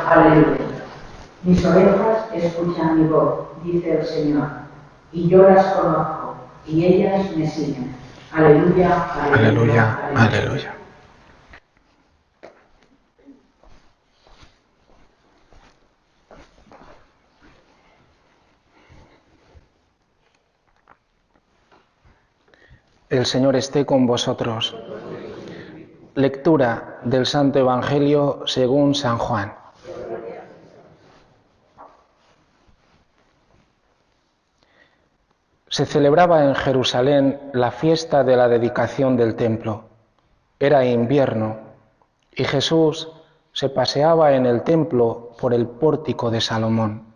Aleluya. Mis ovejas escuchan mi voz, dice el Señor, y yo las conozco, y ellas me siguen. Aleluya, aleluya, aleluya. Aleluya. El Señor esté con vosotros. Lectura del Santo Evangelio según San Juan. Se celebraba en Jerusalén la fiesta de la dedicación del templo. Era invierno y Jesús se paseaba en el templo por el pórtico de Salomón.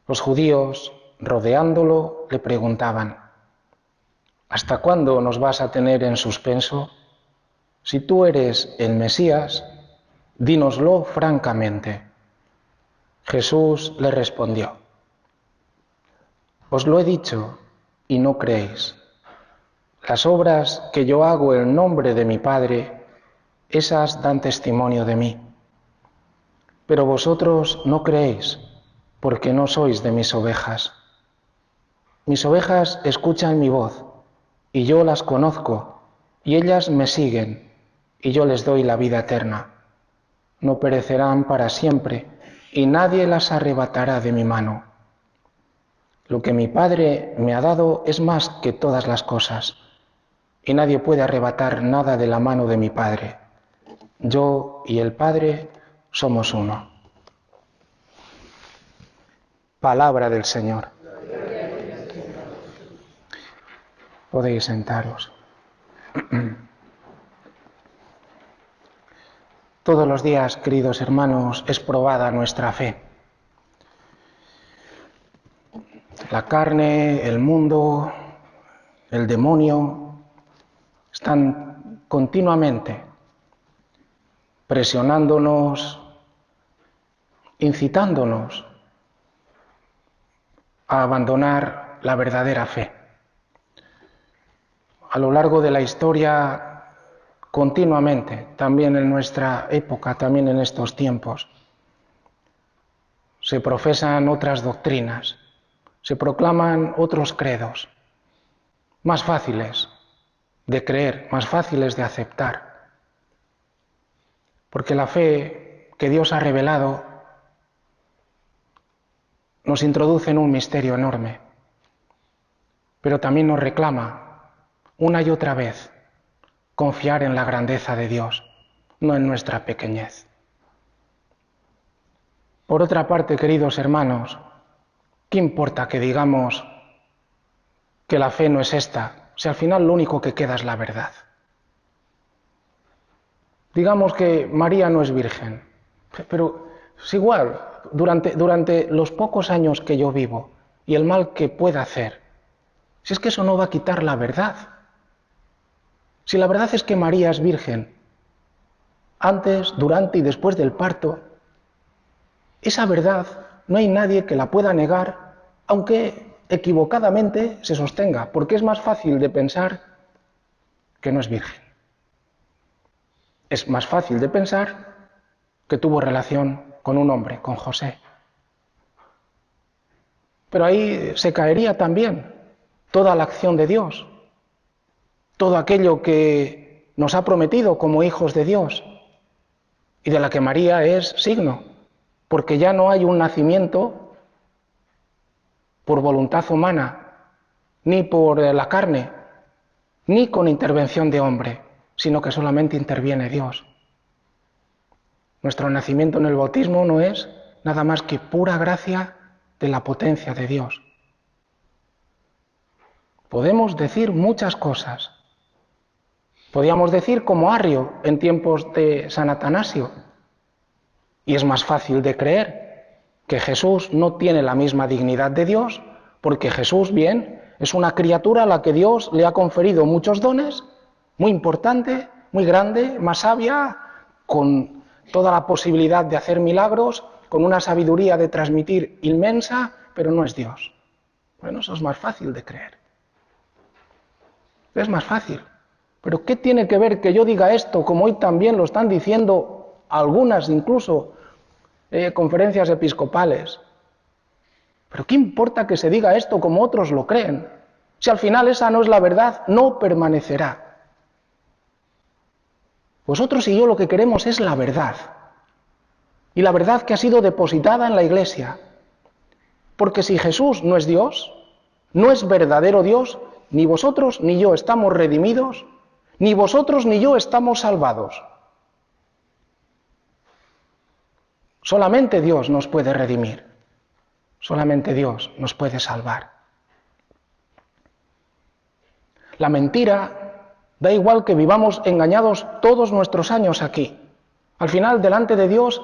Los judíos, rodeándolo, le preguntaban: ¿hasta cuándo nos vas a tener en suspenso? Si tú eres el Mesías, dínoslo francamente. Jesús le respondió: os lo he dicho y no creéis. Las obras que yo hago en nombre de mi Padre, esas dan testimonio de mí. Pero vosotros no creéis, porque no sois de mis ovejas. Mis ovejas escuchan mi voz, y yo las conozco, y ellas me siguen, y yo les doy la vida eterna. No perecerán para siempre, y nadie las arrebatará de mi mano. Lo que mi Padre me ha dado es más que todas las cosas, y nadie puede arrebatar nada de la mano de mi Padre. Yo y el Padre somos uno. Palabra del Señor. Podéis sentaros. Todos los días, queridos hermanos, es probada nuestra fe. La carne, el mundo, el demonio están continuamente presionándonos, incitándonos a abandonar la verdadera fe. A lo largo de la historia, continuamente, también en nuestra época, también en estos tiempos, se profesan otras doctrinas, se proclaman otros credos, más fáciles de creer, más fáciles de aceptar. Porque la fe que Dios ha revelado nos introduce en un misterio enorme, pero también nos reclama una y otra vez confiar en la grandeza de Dios, no en nuestra pequeñez. Por otra parte, queridos hermanos, ¿qué importa que digamos que la fe no es esta, si al final lo único que queda es la verdad? Digamos que María no es virgen, pero es igual, durante los pocos años que yo vivo y el mal que pueda hacer, si es que eso no va a quitar la verdad. Si la verdad es que María es virgen, antes, durante y después del parto, esa verdad no hay nadie que la pueda negar, aunque equivocadamente se sostenga, porque es más fácil de pensar que no es virgen. Es más fácil de pensar que tuvo relación con un hombre, con José. Pero ahí se caería también toda la acción de Dios, todo aquello que nos ha prometido como hijos de Dios y de la que María es signo, porque ya no hay un nacimiento por voluntad humana, ni por la carne, ni con intervención de hombre, sino que solamente interviene Dios. Nuestro nacimiento en el bautismo no es nada más que pura gracia de la potencia de Dios. Podemos decir muchas cosas. Podíamos decir como Arrio en tiempos de San Atanasio, y es más fácil de creer que Jesús no tiene la misma dignidad de Dios, porque Jesús, bien, es una criatura a la que Dios le ha conferido muchos dones, muy importante, muy grande, más sabia, con toda la posibilidad de hacer milagros, con una sabiduría de transmitir inmensa, pero no es Dios. Bueno, eso es más fácil de creer. Es más fácil. Pero ¿qué tiene que ver que yo diga esto, como hoy también lo están diciendo algunas incluso conferencias episcopales. Pero ¿qué importa que se diga esto como otros lo creen? Si al final esa no es la verdad, no permanecerá. Vosotros y yo lo que queremos es la verdad. Y la verdad que ha sido depositada en la Iglesia. Porque si Jesús no es Dios, no es verdadero Dios, ni vosotros ni yo estamos redimidos, ni vosotros ni yo estamos salvados. Solamente Dios nos puede redimir. Solamente Dios nos puede salvar. La mentira, da igual que vivamos engañados todos nuestros años aquí. Al final, delante de Dios,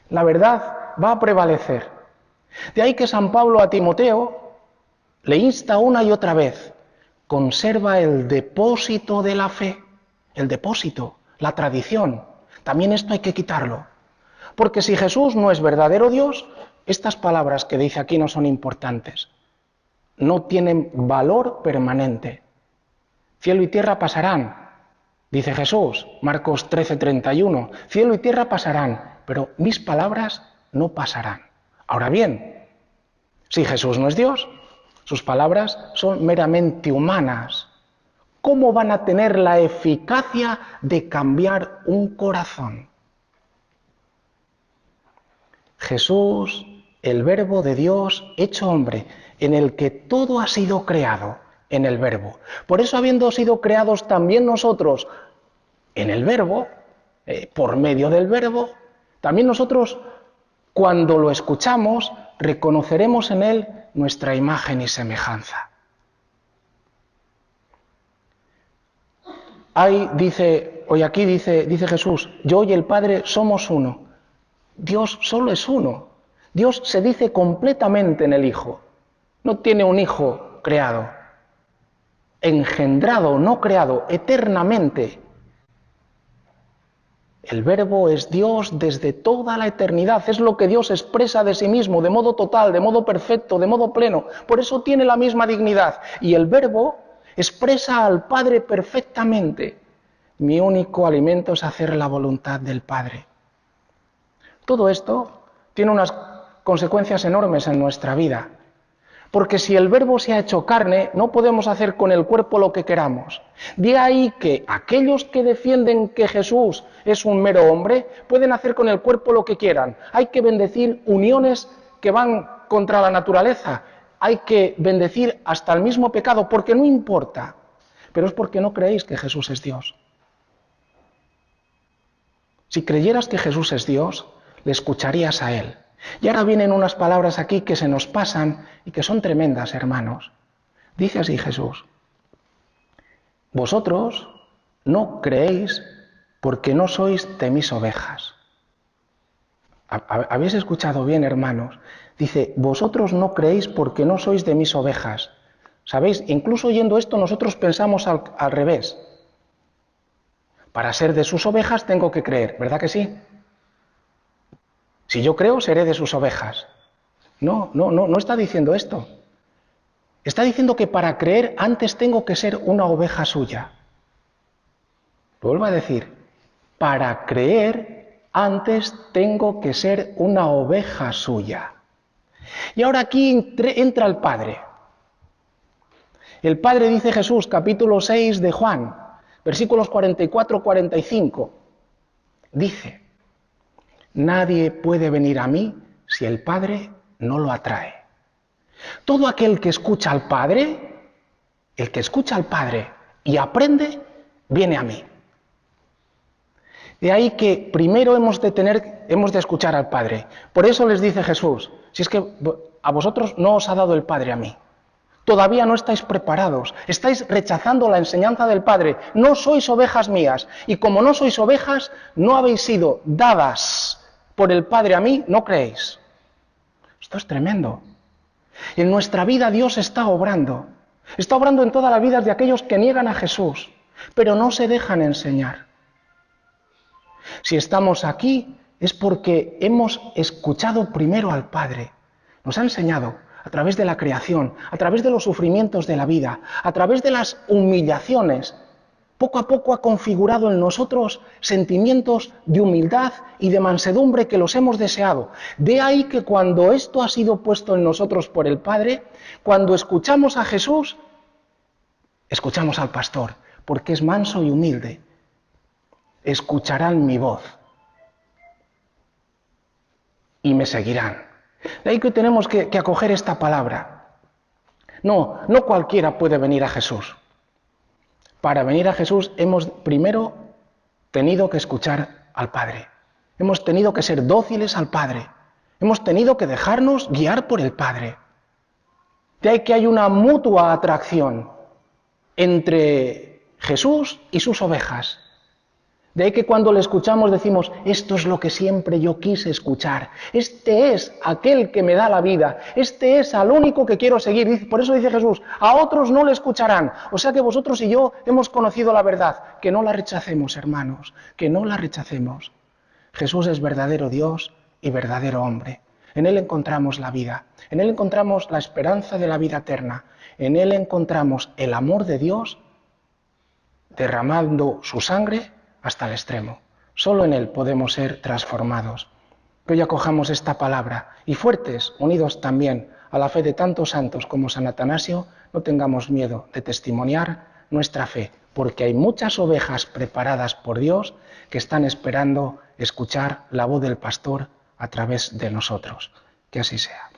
la verdad va a prevalecer. De ahí que San Pablo a Timoteo le insta una y otra vez: conserva el depósito de la fe. El depósito, la tradición. También esto hay que quitarlo. Porque si Jesús no es verdadero Dios, estas palabras que dice aquí no son importantes. No tienen valor permanente. Cielo y tierra pasarán, dice Jesús, Marcos 13:31. Cielo y tierra pasarán, pero mis palabras no pasarán. Ahora bien, si Jesús no es Dios, sus palabras son meramente humanas. ¿Cómo van a tener la eficacia de cambiar un corazón? Jesús, el Verbo de Dios hecho hombre, en el que todo ha sido creado, en el Verbo. Por eso, habiendo sido creados también nosotros en el Verbo, por medio del Verbo, también nosotros, cuando lo escuchamos, reconoceremos en él nuestra imagen y semejanza. Aquí dice Jesús: yo y el Padre somos uno. Dios solo es uno. Dios se dice completamente en el Hijo. No tiene un hijo creado, engendrado, no creado, eternamente. El Verbo es Dios desde toda la eternidad. Es lo que Dios expresa de sí mismo, de modo total, de modo perfecto, de modo pleno. Por eso tiene la misma dignidad. Y el Verbo expresa al Padre perfectamente. Mi único alimento es hacer la voluntad del Padre. Todo esto tiene unas consecuencias enormes en nuestra vida. Porque si el Verbo se ha hecho carne, no podemos hacer con el cuerpo lo que queramos. De ahí que aquellos que defienden que Jesús es un mero hombre, pueden hacer con el cuerpo lo que quieran. Hay que bendecir uniones que van contra la naturaleza. Hay que bendecir hasta el mismo pecado, porque no importa. Pero es porque no creéis que Jesús es Dios. Si creyeras que Jesús es Dios, le escucharías a Él. Y ahora vienen unas palabras aquí que se nos pasan y que son tremendas, hermanos. Dice así Jesús: vosotros no creéis porque no sois de mis ovejas. ¿Habéis escuchado bien, hermanos? Dice: vosotros no creéis porque no sois de mis ovejas. ¿Sabéis? Incluso oyendo esto nosotros pensamos al revés. Para ser de sus ovejas tengo que creer, ¿verdad que sí? Si yo creo, seré de sus ovejas. No está diciendo esto. Está diciendo que para creer antes tengo que ser una oveja suya. Lo vuelvo a decir. Para creer antes tengo que ser una oveja suya. Y ahora aquí entra el Padre. El Padre, dice Jesús, capítulo 6 de Juan, versículos 44-45. Dice: nadie puede venir a mí si el Padre no lo atrae. Todo aquel que escucha al Padre, el que escucha al Padre y aprende, viene a mí. De ahí que primero hemos de escuchar al Padre. Por eso les dice Jesús: si es que a vosotros no os ha dado el Padre a mí. Todavía no estáis preparados, estáis rechazando la enseñanza del Padre. No sois ovejas mías, y como no sois ovejas, no habéis sido dadas por el Padre a mí, no creéis. Esto es tremendo. En nuestra vida Dios está obrando en todas las vidas de aquellos que niegan a Jesús, pero no se dejan enseñar. Si estamos aquí es porque hemos escuchado primero al Padre. Nos ha enseñado a través de la creación, a través de los sufrimientos de la vida, a través de las humillaciones, poco a poco ha configurado en nosotros sentimientos de humildad y de mansedumbre que los hemos deseado. De ahí que cuando esto ha sido puesto en nosotros por el Padre, cuando escuchamos a Jesús, escuchamos al pastor, porque es manso y humilde. Escucharán mi voz y me seguirán. De ahí que tenemos que acoger esta palabra. No cualquiera puede venir a Jesús. Para venir a Jesús hemos primero tenido que escuchar al Padre. Hemos tenido que ser dóciles al Padre. Hemos tenido que dejarnos guiar por el Padre. De ahí que hay una mutua atracción entre Jesús y sus ovejas. De ahí que cuando le escuchamos decimos, esto es lo que siempre yo quise escuchar. Este es aquel que me da la vida. Este es al único que quiero seguir. Por eso dice Jesús, a otros no le escucharán. O sea que vosotros y yo hemos conocido la verdad. Que no la rechacemos, hermanos, que no la rechacemos. Jesús es verdadero Dios y verdadero hombre. En Él encontramos la vida. En Él encontramos la esperanza de la vida eterna. En Él encontramos el amor de Dios derramando su sangre hasta el extremo. Solo en Él podemos ser transformados. Que hoy acojamos esta palabra y fuertes, unidos también a la fe de tantos santos como San Atanasio, no tengamos miedo de testimoniar nuestra fe, porque hay muchas ovejas preparadas por Dios que están esperando escuchar la voz del pastor a través de nosotros. Que así sea.